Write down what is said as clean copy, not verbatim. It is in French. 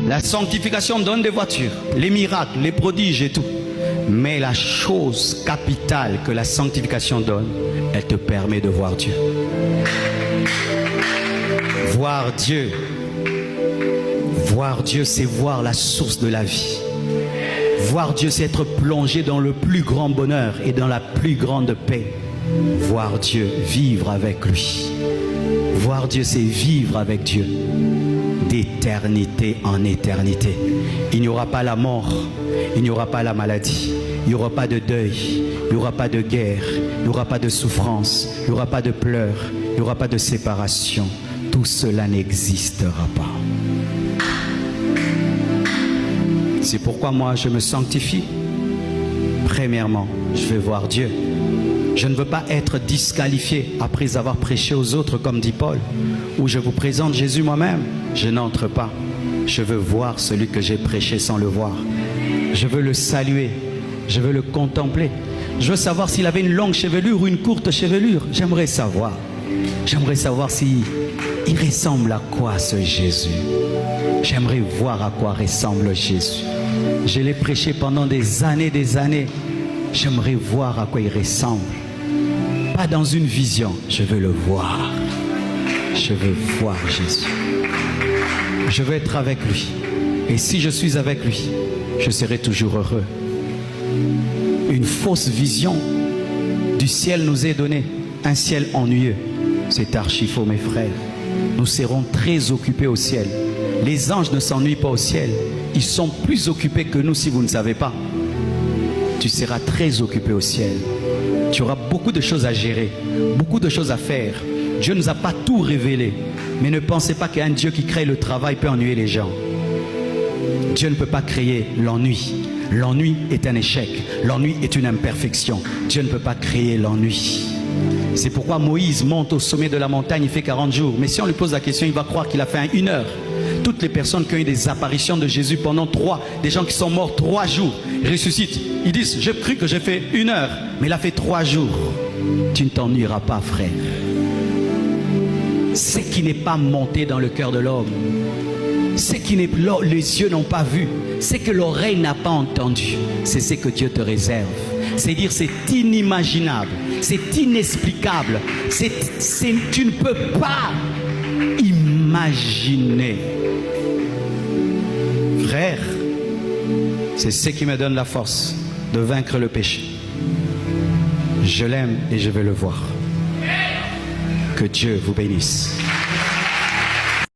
La sanctification donne des voitures, les miracles, les prodiges et tout. Mais la chose capitale que la sanctification donne, elle te permet de voir Dieu. Voir Dieu. Voir Dieu, c'est voir la source de la vie. Voir Dieu, c'est être plongé dans le plus grand bonheur et dans la plus grande paix. Voir Dieu, vivre avec lui. Voir Dieu, c'est vivre avec Dieu. D'éternité en éternité. Il n'y aura pas la mort, il n'y aura pas la maladie, il n'y aura pas de deuil, il n'y aura pas de guerre, il n'y aura pas de souffrance, il n'y aura pas de pleurs, il n'y aura pas de séparation. Tout cela n'existera pas. C'est pourquoi moi je me sanctifie. Premièrement, je veux voir Dieu. Je ne veux pas être disqualifié après avoir prêché aux autres, comme dit Paul, où je vous présente Jésus moi-même. Je n'entre pas. Je veux voir celui que j'ai prêché sans le voir. Je veux le saluer. Je veux le contempler. Je veux savoir s'il avait une longue chevelure ou une courte chevelure. J'aimerais savoir. J'aimerais savoir s'il ressemble à quoi ce Jésus. J'aimerais voir à quoi ressemble Jésus. Je l'ai prêché pendant des années, des années. J'aimerais voir à quoi il ressemble. Pas dans une vision, je veux le voir. Je veux voir Jésus. Je veux être avec lui. Et si je suis avec lui, je serai toujours heureux. Une fausse vision du ciel nous est donnée. Un ciel ennuyeux. C'est archi faux, mes frères. Nous serons très occupés au ciel. Les anges ne s'ennuient pas au ciel. Ils sont plus occupés que nous si vous ne savez pas. Tu seras très occupé au ciel. Tu auras beaucoup de choses à gérer, beaucoup de choses à faire. Dieu ne nous a pas tout révélé. Mais ne pensez pas qu'un Dieu qui crée le travail peut ennuyer les gens. Dieu ne peut pas créer l'ennui. L'ennui est un échec. L'ennui est une imperfection. Dieu ne peut pas créer l'ennui. C'est pourquoi Moïse monte au sommet de la montagne, il fait 40 jours. Mais si on lui pose la question, il va croire qu'il a fait 1 heure. Toutes les personnes qui ont eu des apparitions de Jésus pendant 3, des gens qui sont morts 3 jours, ressuscitent. Ils disent, j'ai cru que j'ai fait 1 heure, mais il a fait 3 jours. Tu ne t'ennuieras pas, frère. Ce qui n'est pas monté dans le cœur de l'homme, ce que les yeux n'ont pas vu, ce que l'oreille n'a pas entendu, c'est ce que Dieu te réserve. C'est-à-dire c'est inimaginable, c'est inexplicable, tu ne peux pas imaginer. Frère, c'est ce qui me donne la force de vaincre le péché. Je l'aime et je veux le voir. Que Dieu vous bénisse.